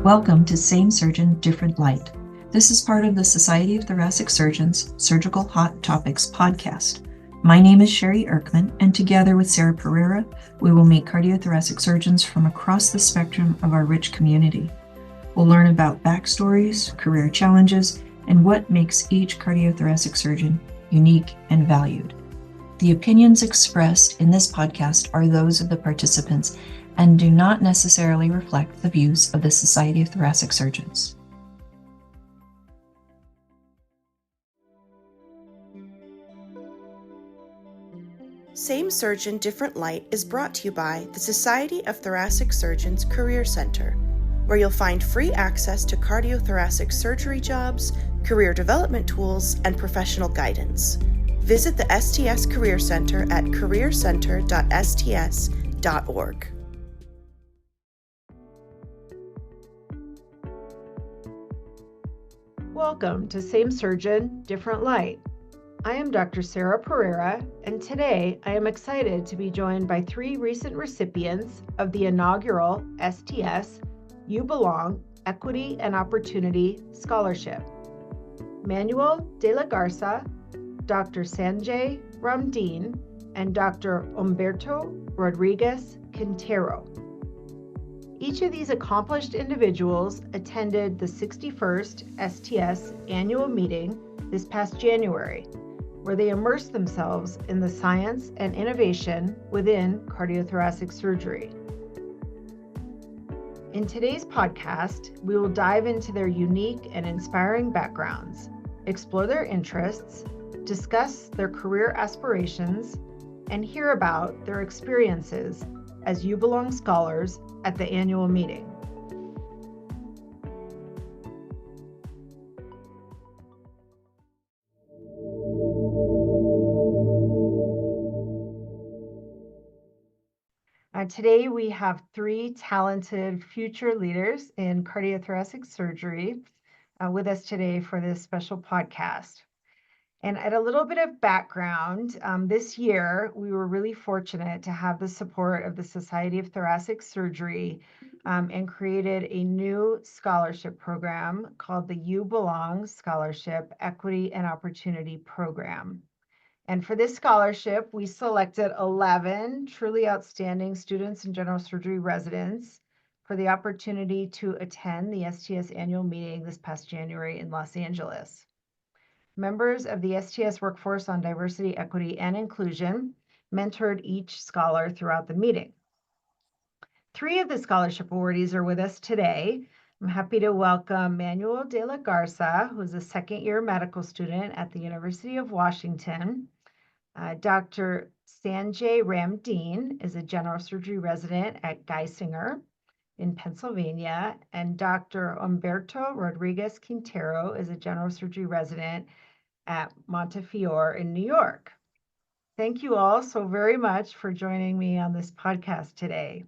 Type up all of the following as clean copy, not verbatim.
Welcome to Same Surgeon, Different Light. This is part of the Society of Thoracic Surgeons Surgical Hot Topics podcast. My name is Sherry Erkman, and together with Sara Pereira, we will meet cardiothoracic surgeons from across the spectrum of our rich community. We'll learn about backstories, career challenges, and what makes each cardiothoracic surgeon unique and valued. The opinions expressed in this podcast are those of the participants and do not necessarily reflect the views of the Society of Thoracic Surgeons. Same Surgeon, Different Light is brought to you by the Society of Thoracic Surgeons Career Center, where you'll find free access to cardiothoracic surgery jobs, career development tools, and professional guidance. Visit the STS Career Center at careercenter.sts.org. Welcome to Same Surgeon, Different Light. I am Dr. Sara Pereira, and today I am excited to be joined by three recent recipients of the inaugural STS You Belong Equity and Opportunity Scholarship. Manuel De La Garza, Dr. Sanjhai Ramdeen, and Dr. Humberto Rodriguez-Quintero. Each of these accomplished individuals attended the 61st STS Annual Meeting this past January, where they immersed themselves in the science and innovation within cardiothoracic surgery. In today's podcast, we will dive into their unique and inspiring backgrounds, explore their interests, discuss their career aspirations, and hear about their experiences as You Belong scholars at the annual meeting. Today we have three talented future leaders in cardiothoracic surgery with us today for this special podcast. And at a little bit of background, this year we were really fortunate to have the support of the Society of Thoracic Surgery and created a new scholarship program called the You Belong Scholarship Equity and Opportunity Program. And for this scholarship, we selected 11 truly outstanding students and general surgery residents for the opportunity to attend the STS Annual Meeting this past January in Los Angeles. Members of the STS Workforce on Diversity, Equity, and Inclusion mentored each scholar throughout the meeting. Three of the scholarship awardees are with us today. I'm happy to welcome Manuel De La Garza, who's a second-year medical student at the University of Washington. Dr. Sanjhai Ramdeen is a general surgery resident at Geisinger in Pennsylvania, and Dr. Humberto Rodriguez-Quintero is a general surgery resident at Montefiore in New York. Thank you all so very much for joining me on this podcast today.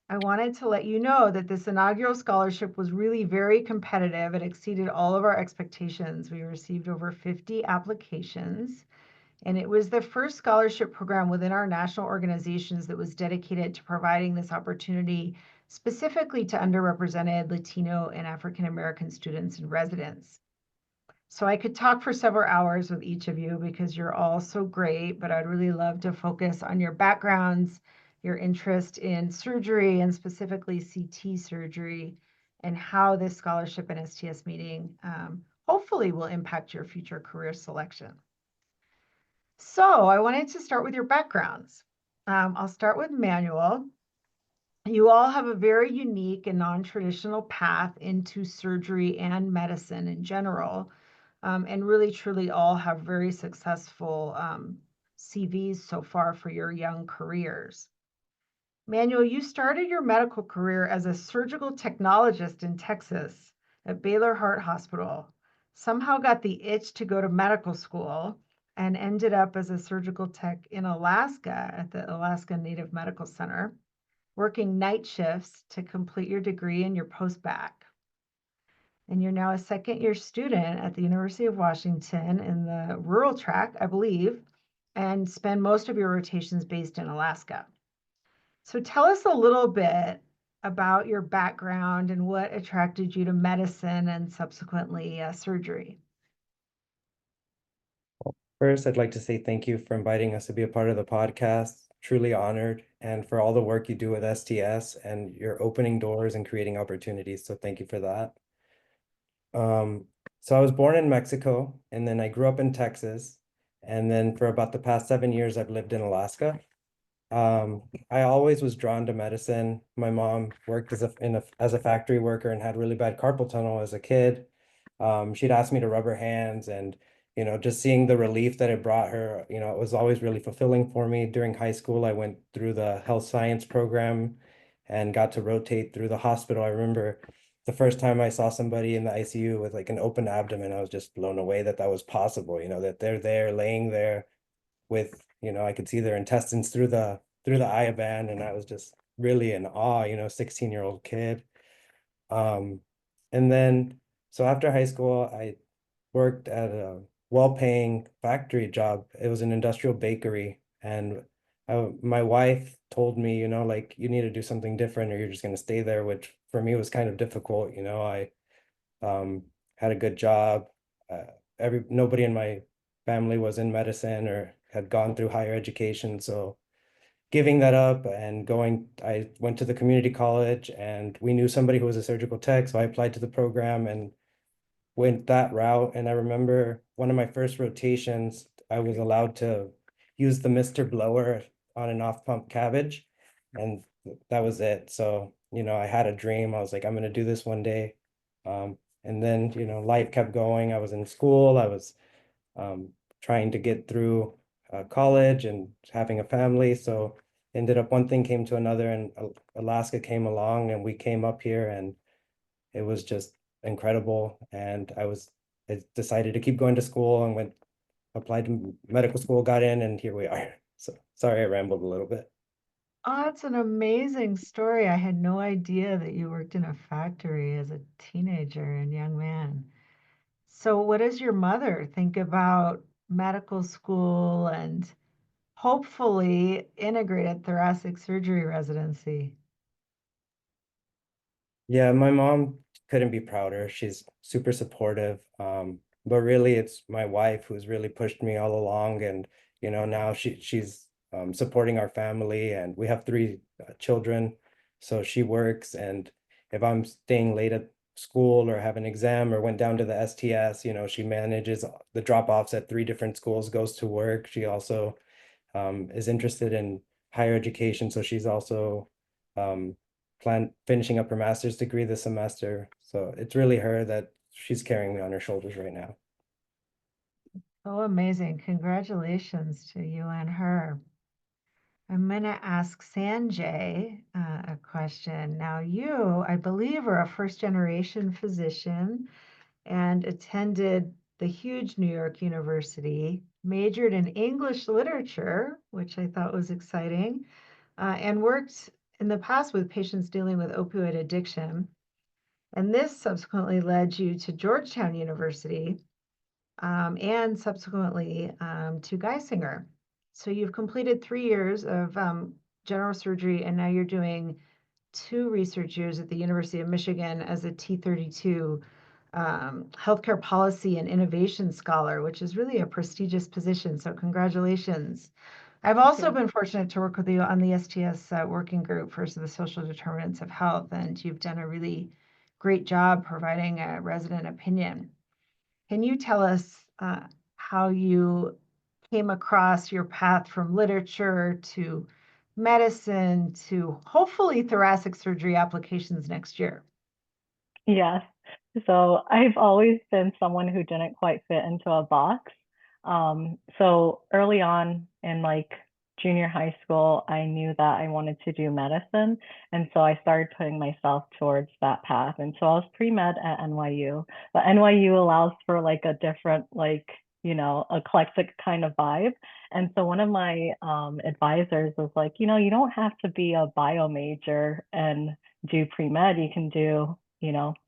I wanted to let you know that this inaugural scholarship was really very competitive. It exceeded all of our expectations. We received over 50 applications, and it was the first scholarship program within our national organizations that was dedicated to providing this opportunity specifically to underrepresented Latino and African American students and residents. So I could talk for several hours with each of you because you're all so great, but I'd really love to focus on your backgrounds, your interest in surgery and specifically CT surgery, and how this scholarship and STS meeting hopefully will impact your future career selection. So I wanted to start with your backgrounds. I'll start with Manuel. You all have a very unique and non-traditional path into surgery and medicine in general, and really truly all have very successful CVs so far for your young careers. Manuel, you started your medical career as a surgical technologist in Texas at Baylor Heart Hospital, somehow got the itch to go to medical school, and ended up as a surgical tech in Alaska at the Alaska Native Medical Center, working night shifts to complete your degree and your post-bac. And you're now a second-year student at the University of Washington in the rural track, I believe, and spend most of your rotations based in Alaska. So tell us a little bit about your background and what attracted you to medicine and subsequently surgery. First, I'd like to say thank you for inviting us to be a part of the podcast. Truly honored, and for all the work you do with STS and your opening doors and creating opportunities. So thank you for that. So I was born in Mexico, and then I grew up in Texas, and then for about the past 7 years, I've lived in Alaska. I always was drawn to medicine. My mom worked as a factory worker and had really bad carpal tunnel as a kid. She'd ask me to rub her hands, and just seeing the relief that it brought her, it was always really fulfilling for me. During high school, I went through the health science program and got to rotate through the hospital. I remember the first time I saw somebody in the ICU with like an open abdomen, I was just blown away that that was possible, that they're there laying there with, I could see their intestines through the eye band, and I was just really in awe, 16-year-old kid. Um, and then so after high school, I worked at a well-paying factory job. It was an industrial bakery, and my wife told me, like you need to do something different or you're just going to stay there, which for me was kind of difficult. I um, had a good job. Uh, nobody in my family was in medicine or had gone through higher education. So giving that up and I went to the community college, and we knew somebody who was a surgical tech. So I applied to the program and went that route. And I remember one of my first rotations, I was allowed to use the Mr. Blower on and off pump cabbage. And that was it. So, I had a dream. I was like, I'm going to do this one day. And then, life kept going. I was in school. I was trying to get through college and having a family. So ended up one thing came to another, and Alaska came along, and we came up here, and it was just incredible. And I decided to keep going to school and applied to medical school, got in, and here we are. So sorry I rambled a little bit. Oh, that's an amazing story. I had no idea that you worked in a factory as a teenager and young man. So, what does your mother think about medical school and hopefully integrated thoracic surgery residency? Yeah, my mom couldn't be prouder. She's super supportive. But really it's my wife who's really pushed me all along, and now she's supporting our family, and we have three children. So she works, and if I'm staying late at school or have an exam or went down to the STS, she manages the drop-offs at three different schools, goes to work. She also is interested in higher education, so she's also um, finishing up her master's degree this semester. So it's really her that she's carrying me on her shoulders right now. Oh, amazing. Congratulations to you and her. I'm going to ask Sanjay a question. Now, you, I believe, are a first generation physician and attended the huge New York University, majored in English literature, which I thought was exciting, and worked in the past with patients dealing with opioid addiction. And this subsequently led you to Georgetown University and subsequently to Geisinger. So you've completed 3 years of general surgery, and now you're doing 2 research years at the University of Michigan as a T32 healthcare policy and innovation scholar, which is really a prestigious position. So congratulations. I've also been fortunate to work with you on the STS working group for the social determinants of health, and you've done a really great job providing a resident opinion. Can you tell us how you came across your path from literature to medicine to hopefully thoracic surgery applications next year? Yes. So I've always been someone who didn't quite fit into a box. So early on in like junior high school, I knew that I wanted to do medicine. And so I started putting myself towards that path. And so I was pre-med at NYU, but NYU allows for like a different, like, eclectic kind of vibe. And so one of my advisors was like, you don't have to be a bio major and do pre-med. You can do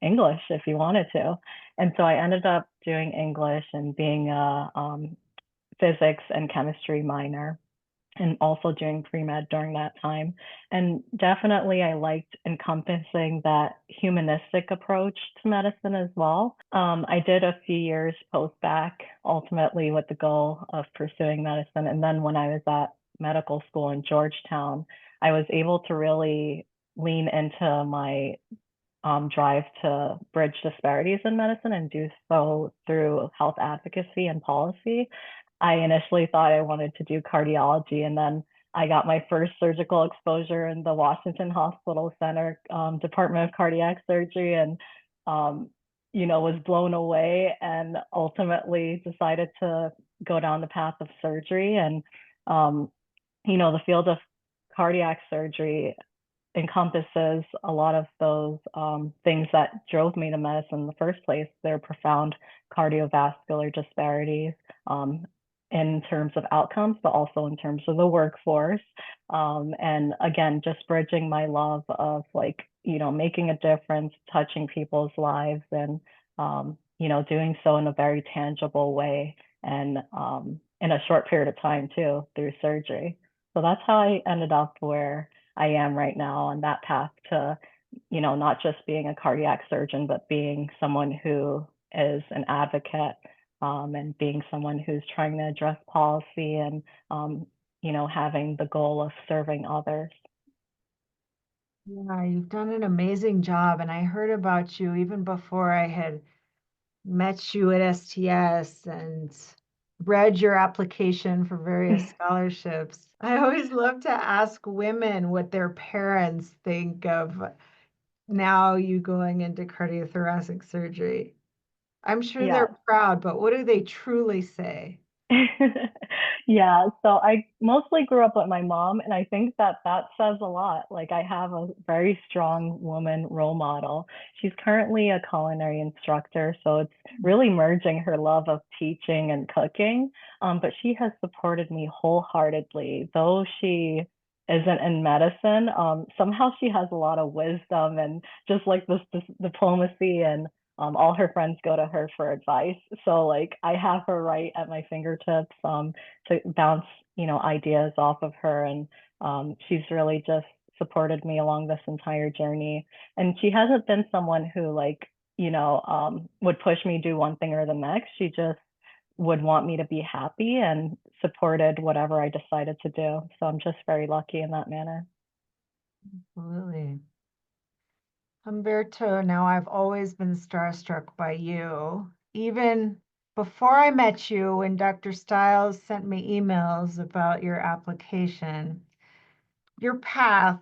English if you wanted to. And so I ended up doing English and being a physics and chemistry minor. and also doing pre-med during that time. And definitely I liked encompassing that humanistic approach to medicine as well. I did a few years post-bac, ultimately with the goal of pursuing medicine. And then when I was at medical school in Georgetown, I was able to really lean into my drive to bridge disparities in medicine and do so through health advocacy and policy. I initially thought I wanted to do cardiology, and then I got my first surgical exposure in the Washington Hospital Center Department of Cardiac Surgery, and was blown away, and ultimately decided to go down the path of surgery. And the field of cardiac surgery encompasses a lot of those things that drove me to medicine in the first place. There are profound cardiovascular disparities in terms of outcomes, but also in terms of the workforce. And again, just bridging my love of making a difference, touching people's lives, and doing so in a very tangible way, and in a short period of time too, through surgery. So that's how I ended up where I am right now on that path to, not just being a cardiac surgeon, but being someone who is an advocate, and being someone who's trying to address policy, and, having the goal of serving others. Yeah, you've done an amazing job. And I heard about you even before I had met you at STS and read your application for various scholarships. I always love to ask women what their parents think of now you going into cardiothoracic surgery. I'm sure Yeah. they're proud, but what do they truly say? Yeah, so I mostly grew up with my mom, and I think that says a lot. Like, I have a very strong woman role model. She's currently a culinary instructor, so it's really merging her love of teaching and cooking. But she has supported me wholeheartedly, though she isn't in medicine. Somehow she has a lot of wisdom and just like this diplomacy, and all her friends go to her for advice. So like I have her right at my fingertips to bounce, ideas off of her. And she's really just supported me along this entire journey. And she hasn't been someone who would push me do one thing or the next. She just would want me to be happy and supported whatever I decided to do. So I'm just very lucky in that manner. Absolutely. Humberto, now I've always been starstruck by you. Even before I met you, when Dr. Stiles sent me emails about your application, your path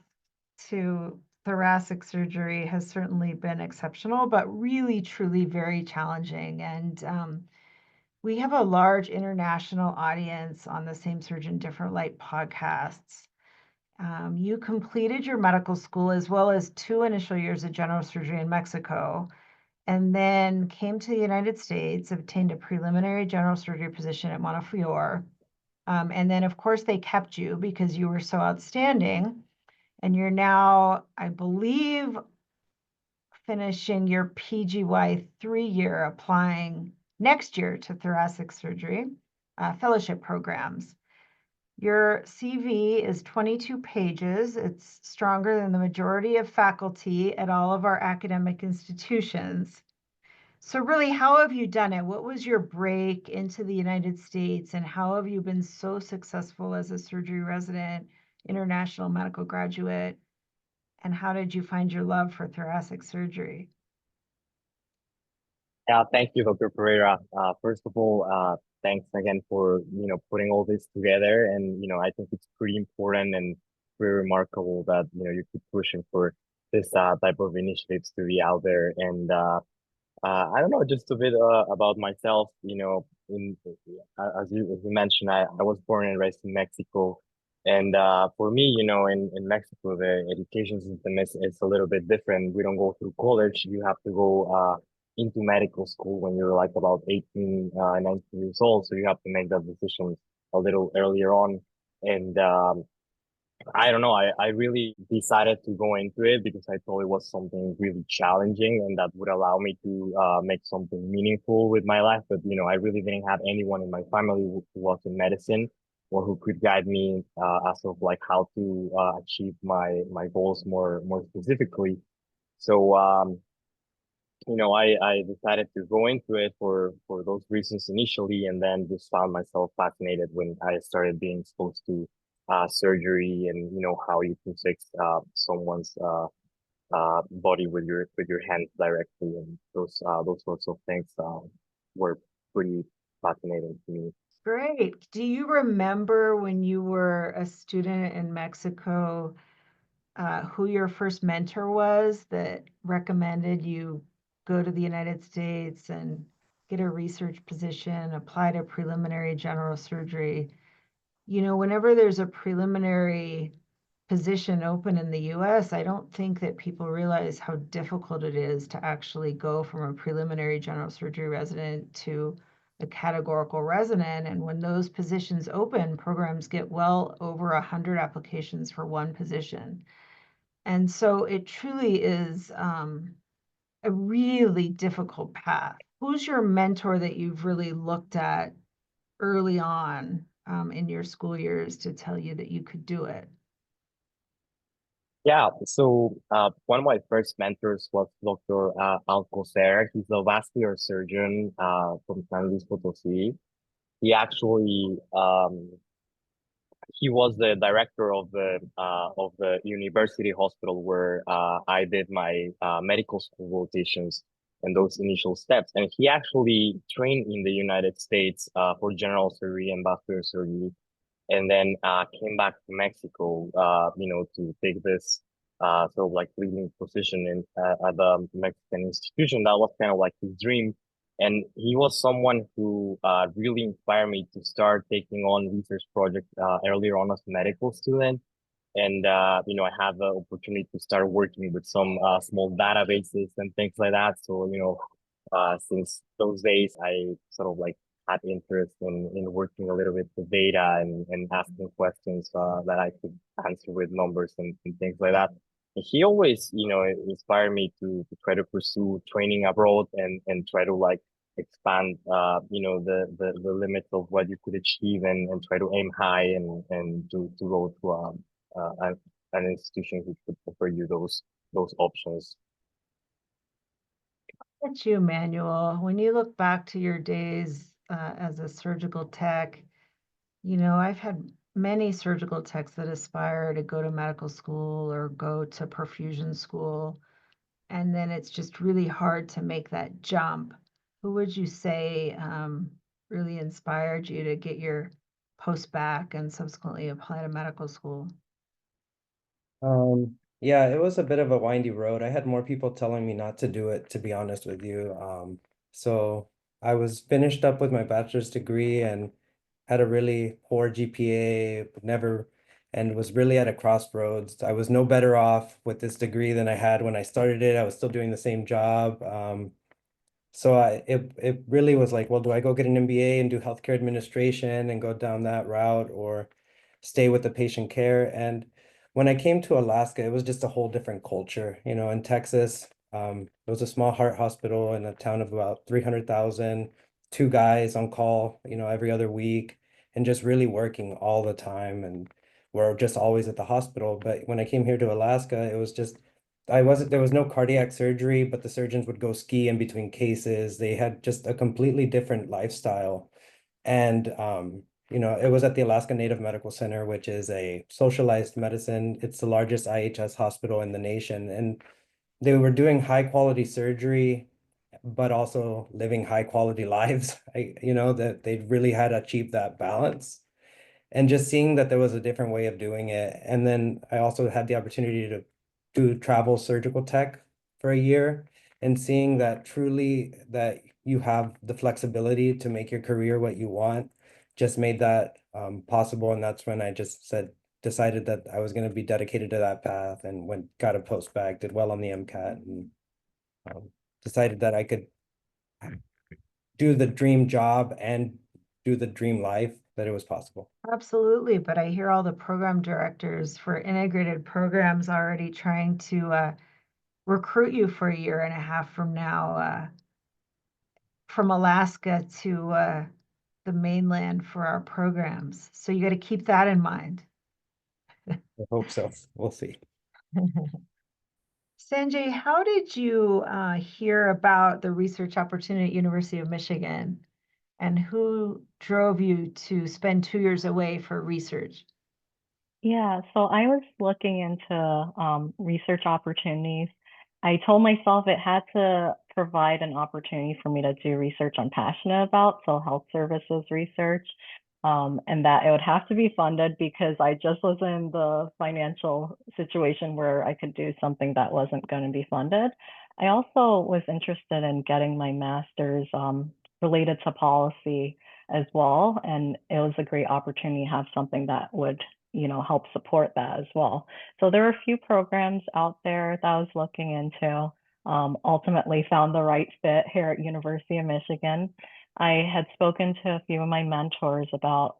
to thoracic surgery has certainly been exceptional, but really, truly very challenging. And we have a large international audience on the Same Surgeon, Different Light podcasts. You completed your medical school as well as 2 initial years of general surgery in Mexico, and then came to the United States, obtained a preliminary general surgery position at Montefiore. And then, of course, they kept you because you were so outstanding. And you're now, I believe, finishing your PGY 3-year, applying next year to thoracic surgery fellowship programs. Your CV is 22 pages. It's stronger than the majority of faculty at all of our academic institutions. So really, how have you done it? What was your break into the United States, and how have you been so successful as a surgery resident, international medical graduate, and how did you find your love for thoracic surgery? Yeah, thank you, Dr. Pereira. First of all, thanks again for, putting all this together. And, I think it's pretty important and very remarkable that, you keep pushing for this type of initiatives to be out there. And I don't know, just a bit about myself, as you mentioned, I was born and raised in Mexico. And for me, in Mexico, the education system is a little bit different. We don't go through college. You have to go into medical school when you're like about 18, 19 years old. So you have to make that decision a little earlier on. And I don't know, I really decided to go into it because I thought it was something really challenging and that would allow me to make something meaningful with my life. But, I really didn't have anyone in my family who was in medicine. or who could guide me as of like how to achieve my goals more specifically. So I decided to go into it for those reasons initially, and then just found myself fascinated when I started being exposed to surgery and how you can fix someone's body with your hands directly, and those sorts of things were pretty fascinating to me. Great. Do you remember when you were a student in Mexico, who your first mentor was that recommended you go to the United States and get a research position, apply to preliminary general surgery? Whenever there's a preliminary position open in the US, I don't think that people realize how difficult it is to actually go from a preliminary general surgery resident to a categorical resident. And when those positions open, programs get well over 100 applications for one position. And so it truly is a really difficult path. Who's your mentor that you've really looked at early on in your school years to tell you that you could do it? Yeah, so one of my first mentors was Dr. Alcocer. He's a vascular surgeon from San Luis Potosí. He actually he was the director of the university hospital where I did my medical school rotations and those initial steps. And he actually trained in the United States for general surgery and vascular surgery, and then came back to Mexico, to take this sort of like leading position in at the Mexican institution. That was kind of like his dream, and he was someone who really inspired me to start taking on research projects earlier on as a medical student. And I had the opportunity to start working with some small databases and things like that. So since those days, I sort of like had interest in working a little bit with data and asking questions that I could answer with numbers and things like that. And he always, inspired me to try to pursue training abroad and try to like expand, the limits of what you could achieve and try to aim high and to go to an institution who could offer you those options. At you, Manuel, when you look back to your days as a surgical tech, I've had many surgical techs that aspire to go to medical school or go to perfusion school, and then it's just really hard to make that jump. Who would you say really inspired you to get your post-bac and subsequently apply to medical school? Yeah, it was a bit of a windy road. I had more people telling me not to do it, to be honest with you. So I was finished up with my bachelor's degree and had a really poor GPA, and was really at a crossroads. I was no better off with this degree than I had when I started it. I was still doing the same job. So it really was like, well, do I go get an MBA and do healthcare administration and go down that route, or stay with the patient care? And when I came to Alaska, it was just a whole different culture. In Texas, it was a small heart hospital in a town of about 300,000, two guys on call, every other week, and just really working all the time. And we're just always at the hospital. But when I came here to Alaska, it was just there was no cardiac surgery, but the surgeons would go ski in between cases. They had just a completely different lifestyle. And it was at the Alaska Native Medical Center, which is a socialized medicine. It's the largest IHS hospital in the nation. And they were doing high quality surgery, but also living high quality lives. That they really had achieved that balance. And just seeing that there was a different way of doing it. And then I also had the opportunity to do travel surgical tech for a year, and seeing that truly that you have the flexibility to make your career what you want just made that possible. And that's when I just decided that I was going to be dedicated to that path, and got a post-bac, did well on the MCAT, and decided that I could do the dream job and do the dream life, that it was possible. Absolutely, but I hear all the program directors for integrated programs already trying to recruit you for a year and a half from now from Alaska to the mainland for our programs. So you got to keep that in mind. I hope so. We'll see. Sanjhai, how did you hear about the research opportunity at University of Michigan, and who drove you to spend 2 years away for research? Yeah, so I was looking into research opportunities. I told myself it had to provide an opportunity for me to do research I'm passionate about, so health services research, and that it would have to be funded because I just was in the financial situation where I could do something that wasn't going to be funded. I also was interested in getting my master's related to policy as well, and it was a great opportunity to have something that would help support that as well. So there are a few programs out there that I was looking into. Ultimately found the right fit here at University of Michigan. I had spoken to a few of my mentors about,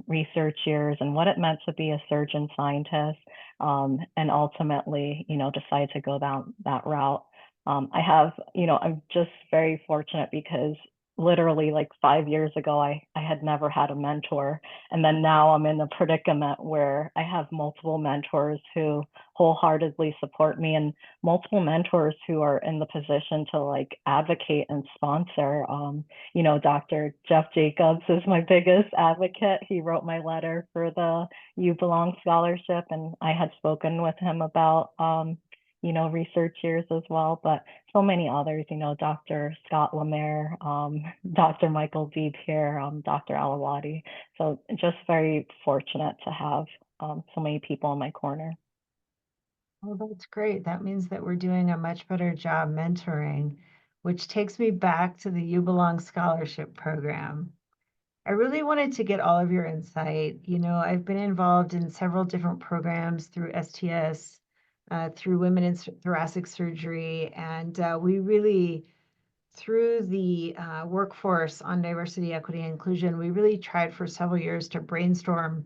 research years and what it meant to be a surgeon scientist, and ultimately, decide to go down that route. I'm just very fortunate because literally like 5 years ago, I had never had a mentor. And then now I'm in a predicament where I have multiple mentors who wholeheartedly support me and multiple mentors who are in the position to like advocate and sponsor. Dr. Jeff Jacobs is my biggest advocate. He wrote my letter for the You Belong Scholarship, and I had spoken with him about, research years as well, but so many others, Dr. Scott Lemaire, Dr. Michael Beebe here, Dr. Alawati. So just very fortunate to have so many people in my corner. Oh, that's great. That means that we're doing a much better job mentoring, which takes me back to the You Belong Scholarship Program. I really wanted to get all of your insight. I've been involved in several different programs through STS, through Women in Thoracic Surgery, and we really, through the workforce on diversity, equity, and inclusion, we really tried for several years to brainstorm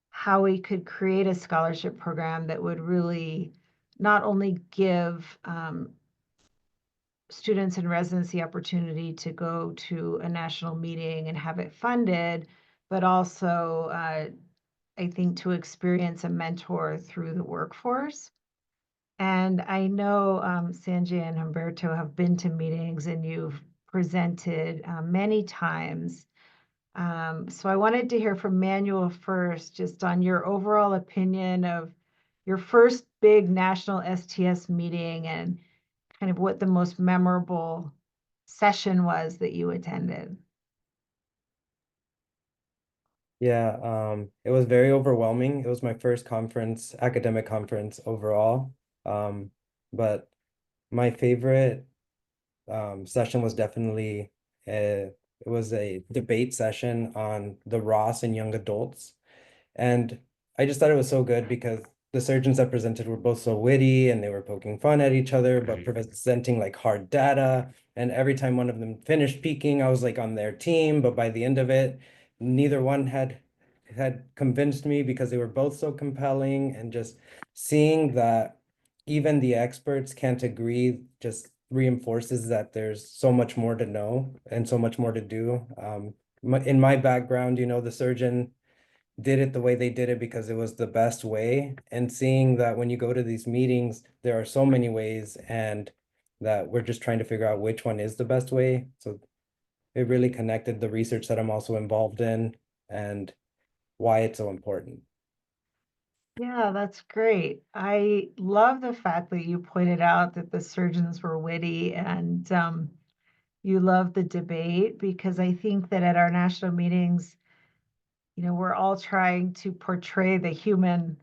how we could create a scholarship program that would really not only give students in residency opportunity to go to a national meeting and have it funded, but also, I think, to experience a mentor through the workforce. And I know Sanjhai and Humberto have been to meetings and you've presented many times. So I wanted to hear from Manuel first, just on your overall opinion of your first big national STS meeting and kind of what the most memorable session was that you attended. Yeah, it was very overwhelming. It was my first conference, academic conference overall. But my favorite session was definitely it was a debate session on the Ross in young adults. And I just thought it was so good because the surgeons that presented were both so witty and they were poking fun at each other, but presenting like hard data. And every time one of them finished speaking, I was like on their team. But by the end of it, neither one had convinced me because they were both so compelling. And just seeing that even the experts can't agree just reinforces that there's so much more to know and so much more to do. In my background, the surgeon did it the way they did it because it was the best way. And seeing that when you go to these meetings, there are so many ways and that we're just trying to figure out which one is the best way. So it really connected the research that I'm also involved in and why it's so important. Yeah, that's great. I love the fact that you pointed out that the surgeons were witty and you love the debate, because I think that at our national meetings, we're all trying to portray the human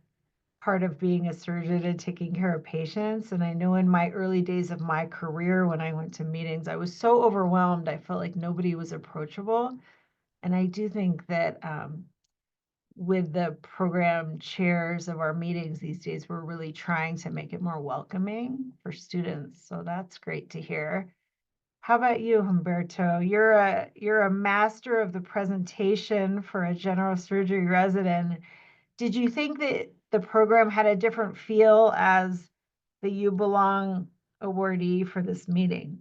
part of being a surgeon and taking care of patients. And I know in my early days of my career, when I went to meetings, I was so overwhelmed. I felt like nobody was approachable. And I do think that with the program chairs of our meetings these days, we're really trying to make it more welcoming for students. So that's great to hear. How about you, Humberto? You're a master of the presentation for a general surgery resident. Did you think that the program had a different feel as the You Belong awardee for this meeting?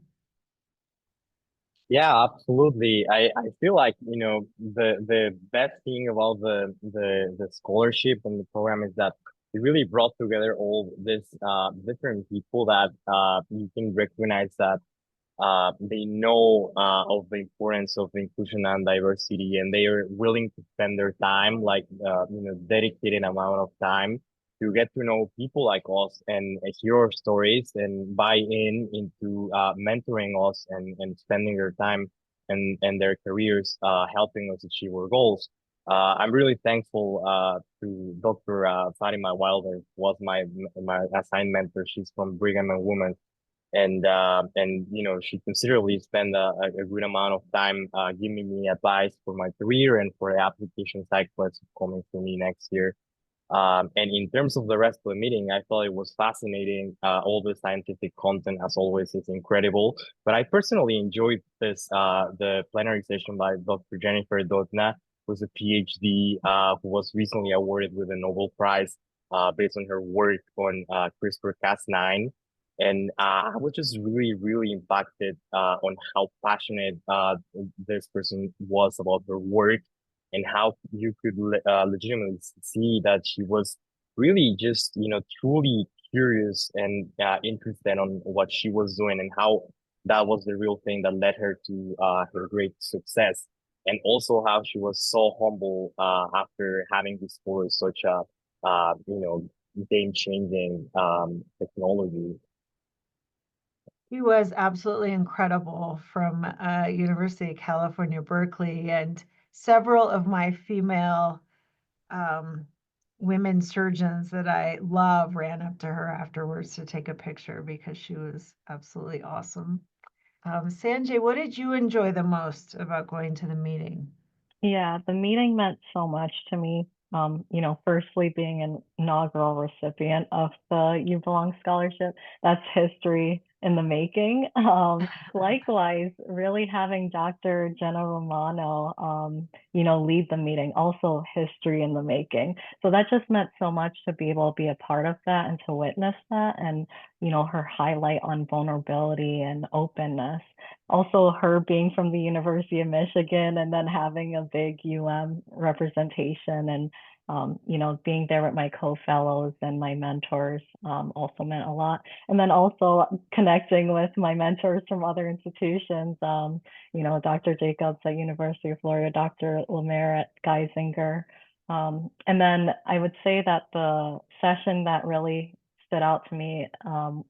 Yeah, absolutely. I feel like, you know, the best thing about the scholarship and the program is that it really brought together all this different people that you can recognize that they know of the importance of inclusion and diversity, and they are willing to spend their time, like you know, dedicated amount of time to get to know people like us and hear our stories and buy in into mentoring us and spending their time and their careers helping us achieve our goals. I'm really thankful to Dr. Fatima Wilder, was my assigned mentor. She's from Brigham and Women's, and you know, she considerably spent a good amount of time giving me advice for my career and for the application cycle that's coming for me next year. And in terms of the rest of the meeting, I thought it was fascinating. All the scientific content, as always, is incredible. But I personally enjoyed this the plenary session by Dr. Jennifer Doudna, who's a PhD, who was recently awarded with a Nobel Prize based on her work on CRISPR-Cas9. And I was just really, really impacted on how passionate this person was about her work, and how you could legitimately see that she was really just, you know, truly curious and interested on what she was doing, and how that was the real thing that led her to her great success. And also how she was so humble after having discovered such a you know, game-changing technology. He was absolutely incredible, from University of California, Berkeley, and several of my female um, women surgeons that I love ran up to her afterwards to take a picture because she was absolutely awesome. Sanjay, what did you enjoy the most about going to the meeting? Yeah, the meeting meant so much to me. You know, firstly, being an inaugural recipient of the You Belong Scholarship, that's history in the making. Likewise, really having Dr. Jenna Romano, you know, lead the meeting, also history in the making. So that just meant so much to be able to be a part of that and to witness that, and, you know, her highlight on vulnerability and openness. Also, her being from the University of Michigan and then having a big representation, and you know, being there with my co-fellows and my mentors also meant a lot. And then also connecting with my mentors from other institutions, you know, Dr. Jacobs at University of Florida, Dr. Lemaire at Geisinger. And then I would say that the session that really stood out to me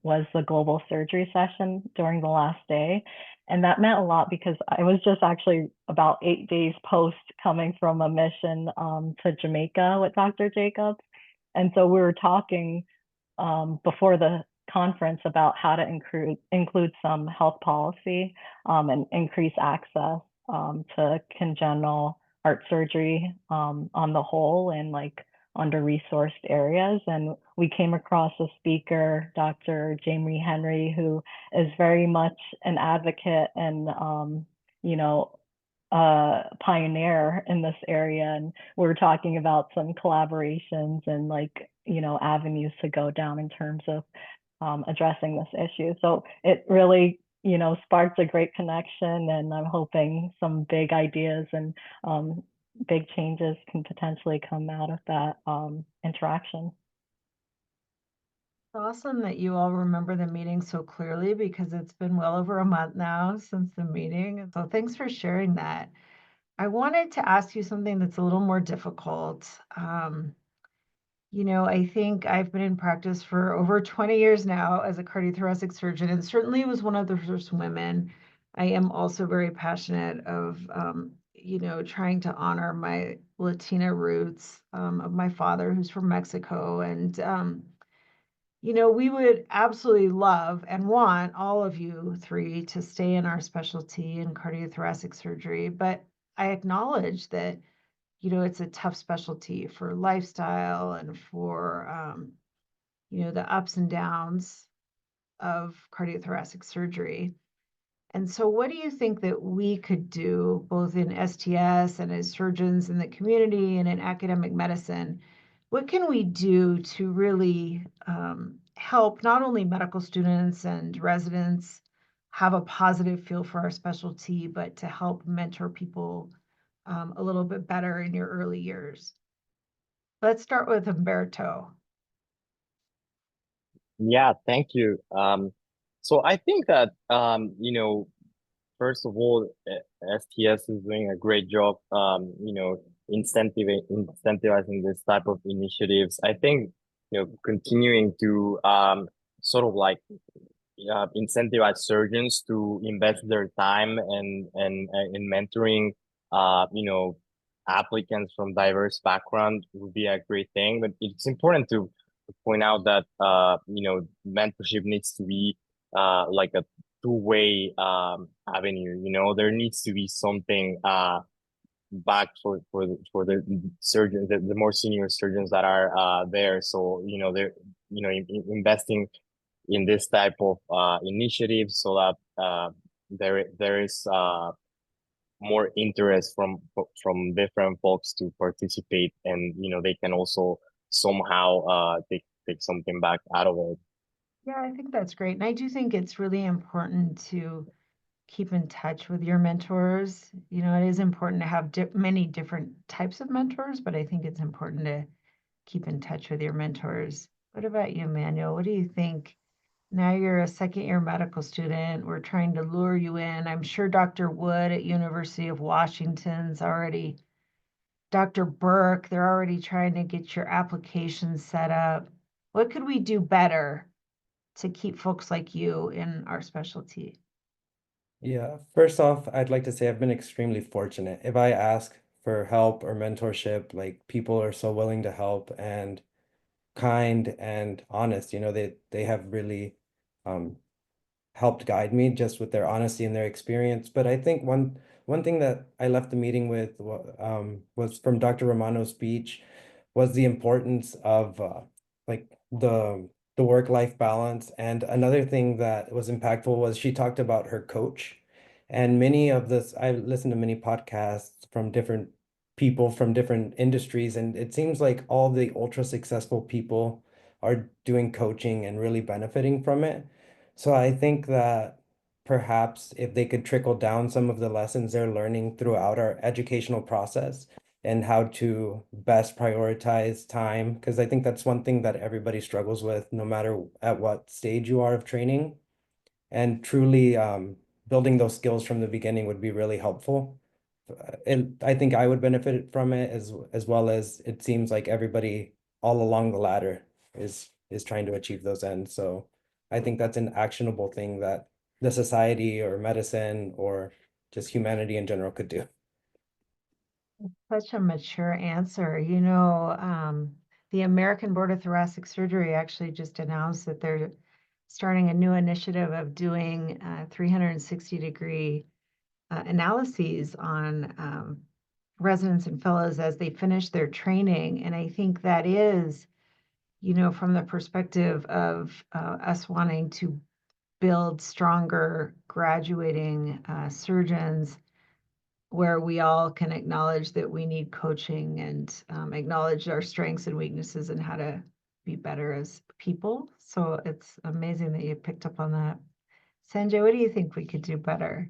was the global surgery session during the last day. And that meant a lot because I was just actually about 8 days post coming from a mission to Jamaica with Dr. Jacobs. And so we were talking before the conference about how to include some health policy and increase access to congenital heart surgery on the whole in like under-resourced areas. And we came across a speaker, Dr. Jamie Henry, who is very much an advocate and you know, pioneer in this area. And we were talking about some collaborations and like, you know, avenues to go down in terms of addressing this issue. So it really, you know, sparked a great connection, and I'm hoping some big ideas and big changes can potentially come out of that interaction. It's awesome that you all remember the meeting so clearly, because it's been well over a month now since the meeting. So thanks for sharing that. I wanted to ask you something that's a little more difficult. You know, I think I've been in practice for over 20 years now as a cardiothoracic surgeon, and certainly was one of the first women. I am also very passionate of, you know, trying to honor my Latina roots, of my father, who's from Mexico. And, you know, we would absolutely love and want all of you three to stay in our specialty in cardiothoracic surgery. But I acknowledge that, you know, it's a tough specialty for lifestyle and for, you know, the ups and downs of cardiothoracic surgery. And so, what do you think that we could do, both in STS and as surgeons in the community and in academic medicine? What can we do to really help not only medical students and residents have a positive feel for our specialty, but to help mentor people a little bit better in your early years. Let's start with Humberto. Yeah, thank you. So I think that first of all, STS is doing a great job, incentivizing this type of initiatives. I think, continuing to sort of like incentivize surgeons to invest their time and in mentoring, applicants from diverse backgrounds would be a great thing. But it's important to point out that, mentorship needs to be like a two-way avenue. There needs to be something back for the surgeons, the more senior surgeons that are there. So they're investing in this type of initiatives so that there is more interest from different folks to participate, and they can also somehow take something back out of it. Yeah, I think that's great. And I do think it's really important to keep in touch with your mentors. It is important to have many different types of mentors, but I think it's important to keep in touch with your mentors. What about you, Manuel? What do you think? Now you're a second-year medical student. We're trying to lure you in. I'm sure Dr. Wood at University of Washington's already, Dr. Burke, they're already trying to get your application set up. What could we do better to keep folks like you in our specialty? Yeah, first off, I'd like to say I've been extremely fortunate. If I ask for help or mentorship, like people are so willing to help and kind and honest. They have really um helped guide me just with their honesty and their experience. But I think one thing that I left the meeting with was from Dr. Romano's speech was the importance of like the work-life balance. And another thing that was impactful was she talked about her coach. And many of this, I listened to many podcasts from different people from different industries, and it seems like all the ultra successful people are doing coaching and really benefiting from it. So I think that perhaps if they could trickle down some of the lessons they're learning throughout our educational process and how to best prioritize time, because I think that's one thing that everybody struggles with, no matter at what stage you are of training, and truly building those skills from the beginning would be really helpful. And I think I would benefit from it as well as it seems like everybody all along the ladder is trying to achieve those ends. So I think that's an actionable thing that the society or medicine or just humanity in general could do. Such a mature answer. The American Board of Thoracic Surgery actually just announced that they're starting a new initiative of doing 360-degree analyses on residents and fellows as they finish their training. And I think that is, from the perspective of us wanting to build stronger graduating surgeons, where we all can acknowledge that we need coaching and acknowledge our strengths and weaknesses and how to be better as people. So it's amazing that you picked up on that. Sanjhai, what do you think we could do better?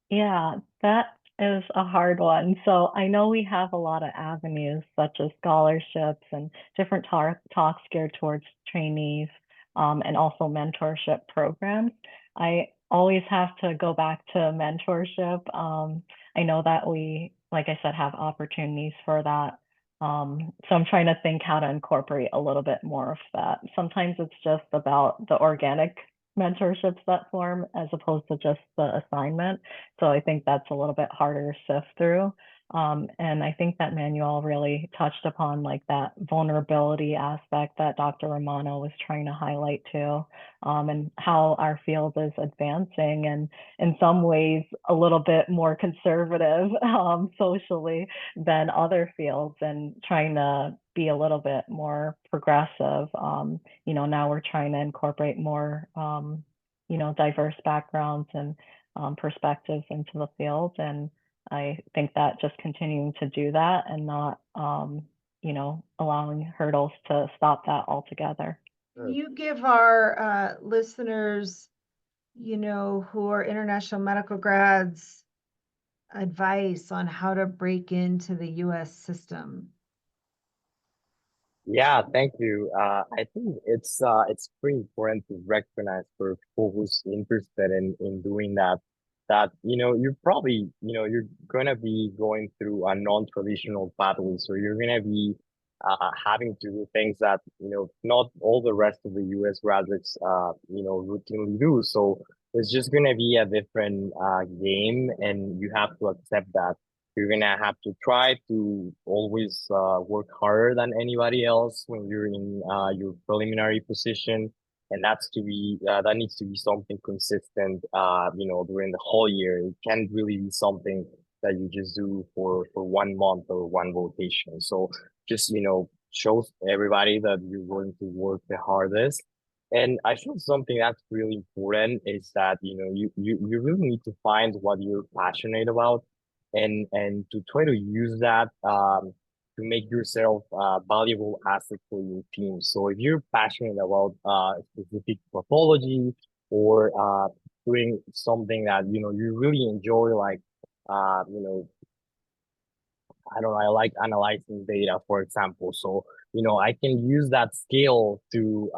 Yeah, that is a hard one. So I know we have a lot of avenues such as scholarships and different talks geared towards trainees, and also mentorship programs. I always have to go back to mentorship. I know that we, like I said, have opportunities for that. So I'm trying to think how to incorporate a little bit more of that. Sometimes it's just about the organic mentorships that form as opposed to just the assignment. So I think that's a little bit harder to sift through. And I think that Manuel really touched upon like that vulnerability aspect that Dr. Romano was trying to highlight too, and how our field is advancing and in some ways a little bit more conservative socially than other fields, and trying to be a little bit more progressive. Now we're trying to incorporate more, diverse backgrounds and perspectives into the field. And I think that just continuing to do that and not, allowing hurdles to stop that altogether. Can you give our listeners who are international medical grads, advice on how to break into the US system? Yeah, thank you. I think it's pretty important to recognize for people who's interested in doing that, that you're probably you're gonna be going through a non-traditional pathway, so you're gonna be having to do things that not all the rest of the U.S. graduates routinely do. So it's just gonna be a different game, and you have to accept that. You're gonna have to try to always work harder than anybody else when you're in your preliminary position, and that needs to be something consistent. During the whole year, it can't really be something that you just do for 1 month or one rotation. So just shows everybody that you're going to work the hardest. And I feel something that's really important is that you really need to find what you're passionate about and to try to use that to make yourself a valuable asset for your team. So if you're passionate about specific pathology or doing something that you really enjoy, like uh, you know I don't know, I like analyzing data, for example. So, I can use that skill to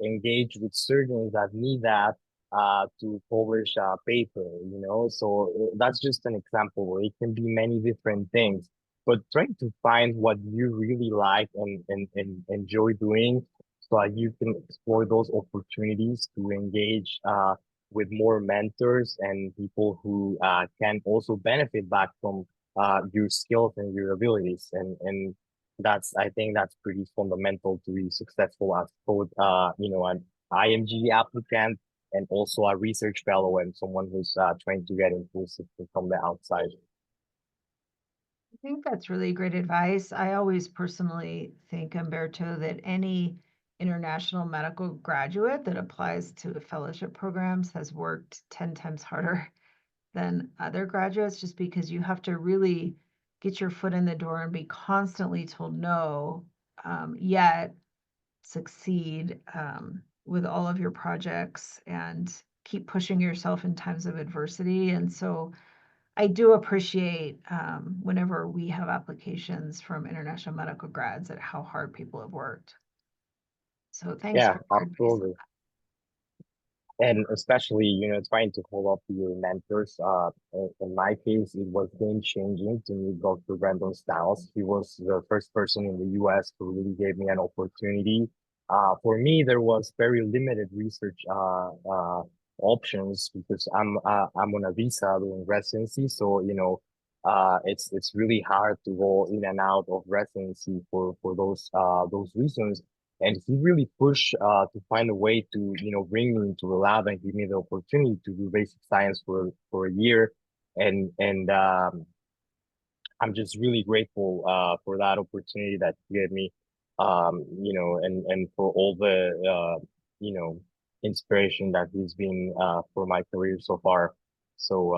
engage with surgeons that need that to publish a paper, So that's just an example. It can be many different things, but trying to find what you really like and enjoy doing so that you can explore those opportunities to engage with more mentors and people who can also benefit back from your skills and your abilities, and I think that's pretty fundamental to be successful as both an IMG applicant and also a research fellow and someone who's trying to get into the system from the outside. I think that's really great advice. I always personally think, Humberto, that any international medical graduate that applies to the fellowship programs has worked 10 times harder than other graduates, just because you have to really get your foot in the door and be constantly told no, yet succeed with all of your projects and keep pushing yourself in times of adversity. And so I do appreciate whenever we have applications from international medical grads at how hard people have worked. So thanks Yeah, for your advice. absolutely. And especially, trying to hold up to your mentors. In my case, it was game changing to meet Dr. Brandon Stiles. He was the first person in the US who really gave me an opportunity. For me, there was very limited research options because I'm on a visa doing residency. So, it's really hard to go in and out of residency for those reasons. And he really pushed to find a way to, bring me into the lab and give me the opportunity to do basic science for a year. And I'm just really grateful for that opportunity that he gave me, and for all the inspiration that he's been for my career so far. So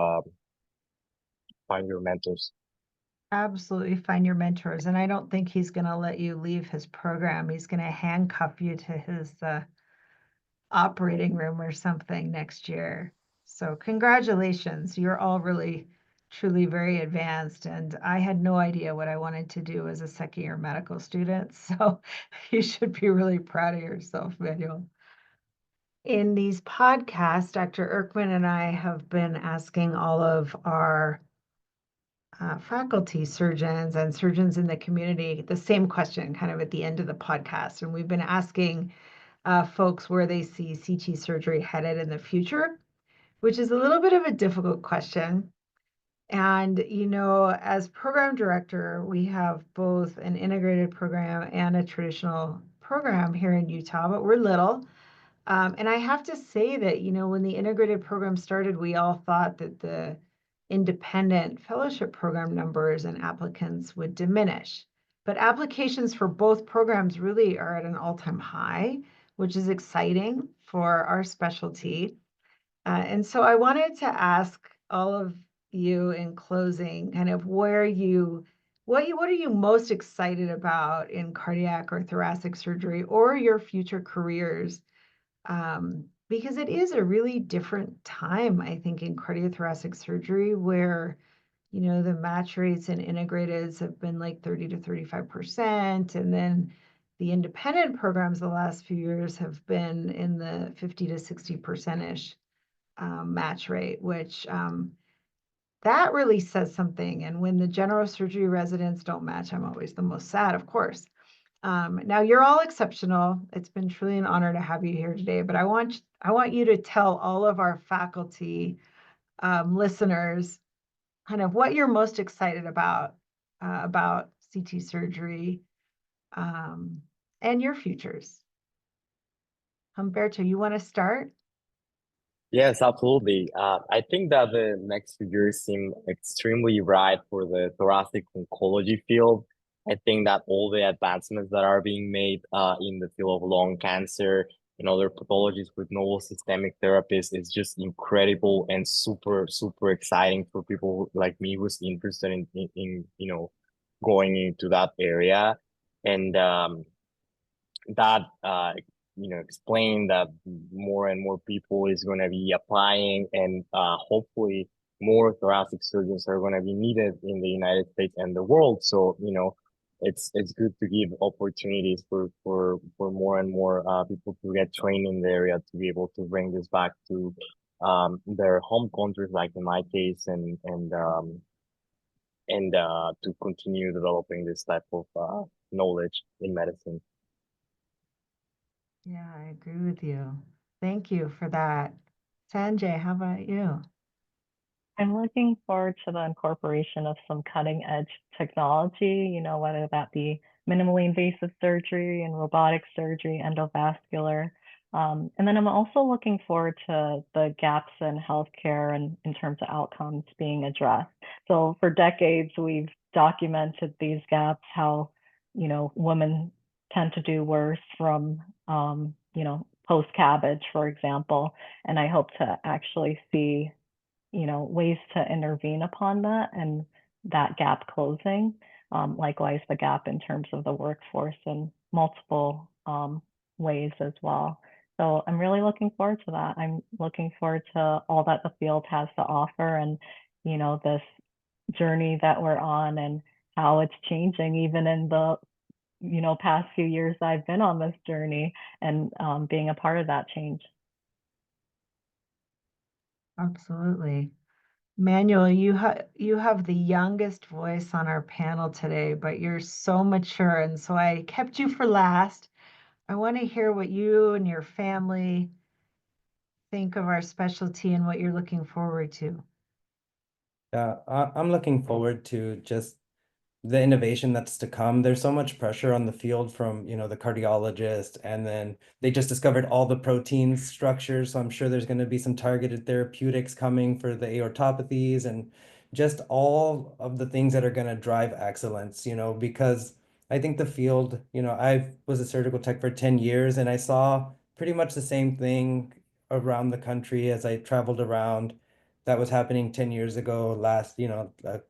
find your mentors. Absolutely find your mentors. And I don't think he's going to let you leave his program. He's going to handcuff you to his operating room or something next year. So congratulations. You're all really, truly very advanced. And I had no idea what I wanted to do as a second year medical student. So you should be really proud of yourself, Manuel. In these podcasts, Dr. Erkman and I have been asking all of our faculty surgeons and surgeons in the community the same question kind of at the end of the podcast. And we've been asking folks where they see CT surgery headed in the future, which is a little bit of a difficult question. And, as program director, we have both an integrated program and a traditional program here in Utah, but we're little. And I have to say that, when the integrated program started, we all thought that the independent fellowship program numbers and applicants would diminish. But applications for both programs really are at an all-time high, which is exciting for our specialty. And so I wanted to ask all of you in closing, kind of what are you most excited about in cardiac or thoracic surgery or your future careers? because it is a really different time, I think, in cardiothoracic surgery where, the match rates in integrateds have been like 30 to 35%. And then the independent programs the last few years have been in the 50 to 60%-ish match rate, which that really says something. And when the general surgery residents don't match, I'm always the most sad, of course. Now you're all exceptional. It's been truly an honor to have you here today, but I want you to tell all of our faculty listeners kind of what you're most excited about CT surgery and your futures. Humberto, you want to start? Yes, absolutely. I think that the next few years seem extremely ripe for the thoracic oncology field. I think that all the advancements that are being made in the field of lung cancer and other pathologies with novel systemic therapies is just incredible and super, super exciting for people like me who's interested in going into that area. And that explain that more and more people is going to be applying, and hopefully more thoracic surgeons are going to be needed in the United States and the world. So it's good to give opportunities for more and more people to get trained in the area to be able to bring this back to their home countries, like in my case, and to continue developing this type of knowledge in medicine. Yeah, I agree with you. Thank you for that. Sanjay, how about you? I'm looking forward to the incorporation of some cutting edge technology, whether that be minimally invasive surgery and robotic surgery, endovascular. And then I'm also looking forward to the gaps in healthcare and in terms of outcomes being addressed. So for decades, we've documented these gaps, how, women tend to do worse from, post CABG, for example. And I hope to actually see ways to intervene upon that and that gap closing. Likewise, the gap in terms of the workforce in multiple ways as well. So I'm really looking forward to that. I'm looking forward to all that the field has to offer, and this journey that we're on and how it's changing even in the past few years I've been on this journey, and being a part of that change. Absolutely. Manuel, you have the youngest voice on our panel today, but you're so mature, and so I kept you for last. I want to hear what you and your family think of our specialty and what you're looking forward to. Yeah, I'm looking forward to just the innovation that's to come. There's so much pressure on the field from, the cardiologist, and then they just discovered all the protein structures. So I'm sure there's going to be some targeted therapeutics coming for the aortopathies and just all of the things that are going to drive excellence, because I think the field, I was a surgical tech for 10 years and I saw pretty much the same thing around the country as I traveled around that was happening 10 years ago,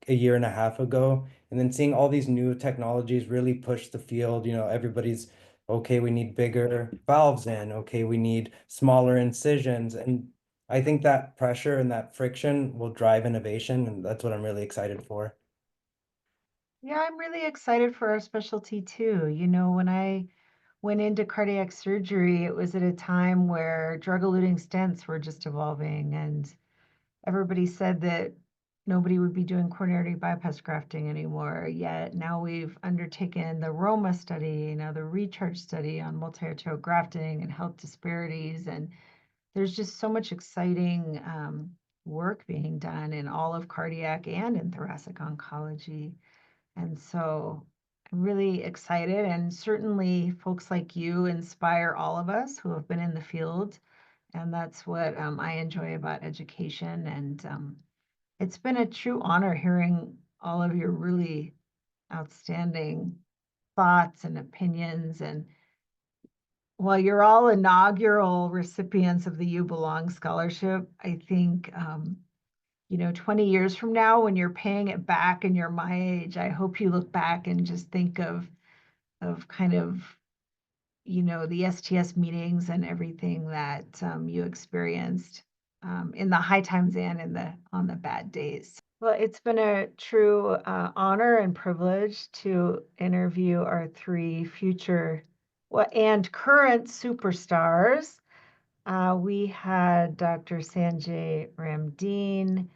a year and a half ago. And then seeing all these new technologies really push the field, everybody's, okay, we need bigger valves in, okay, we need smaller incisions. And I think that pressure and that friction will drive innovation, and that's what I'm really excited for. Yeah, I'm really excited for our specialty too. When I went into cardiac surgery, it was at a time where drug-eluting stents were just evolving, and everybody said that nobody would be doing coronary bypass grafting anymore. Yet now we've undertaken the Roma study, the RECHARGE study on multi-arterial grafting and health disparities. And there's just so much exciting work being done in all of cardiac and in thoracic oncology. And so I'm really excited. And certainly folks like you inspire all of us who have been in the field. And that's what I enjoy about education. And it's been a true honor hearing all of your really outstanding thoughts and opinions. And while you're all inaugural recipients of the You Belong Scholarship, I think 20 years from now, when you're paying it back and you're my age, I hope you look back and just think of kind of the STS meetings and everything that you experienced in the high times and on the bad days. Well, it's been a true honor and privilege to interview our three future and current superstars. We had Dr. Sanjhai Ramdeen,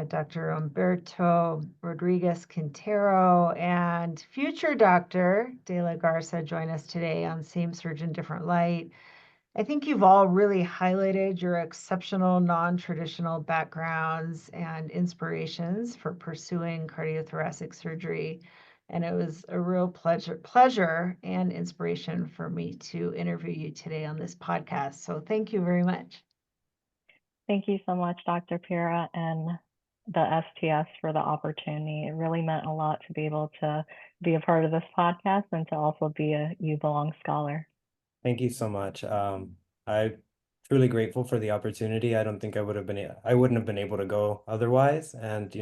Dr. Humberto Rodriguez-Quintero, and future Dr. De La Garza join us today on Same Surgeon, Different Light. I think you've all really highlighted your exceptional non-traditional backgrounds and inspirations for pursuing cardiothoracic surgery. And it was a real pleasure and inspiration for me to interview you today on this podcast. So thank you very much. Thank you so much, Dr. Pereira and the STS for the opportunity. It really meant a lot to be able to be a part of this podcast and to also be a You Belong scholar. Thank you so much. I'm truly grateful for the opportunity. I don't think I wouldn't have been able to go otherwise. And,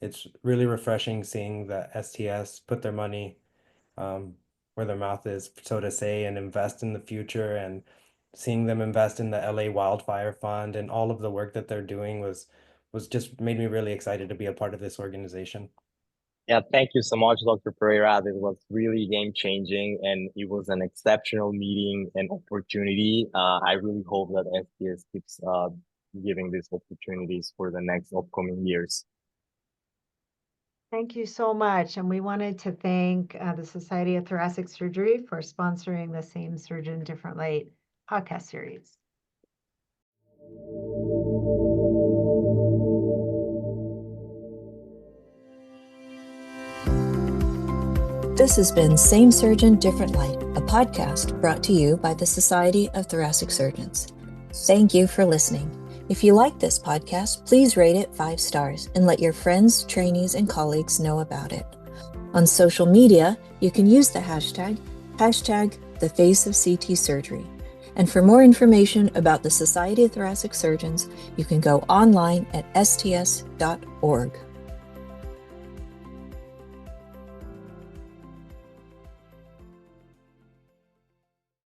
it's really refreshing seeing the STS put their money where their mouth is, so to say, and invest in the future, and seeing them invest in the LA Wildfire Fund and all of the work that they're doing was just made me really excited to be a part of this organization. Yeah, thank you so much, Dr. Pereira. This was really game-changing, and it was an exceptional meeting and opportunity. I really hope that STS keeps giving these opportunities for the next upcoming years. Thank you so much. And we wanted to thank the Society of Thoracic Surgery for sponsoring the Same Surgeon, Different Light podcast series. This has been Same Surgeon, Different Light, a podcast brought to you by the Society of Thoracic Surgeons. Thank you for listening. If you like this podcast, please rate it 5 stars and let your friends, trainees, and colleagues know about it. On social media, you can use the hashtag #TheFaceOfCT Surgery. And for more information about the Society of Thoracic Surgeons, you can go online at sts.org.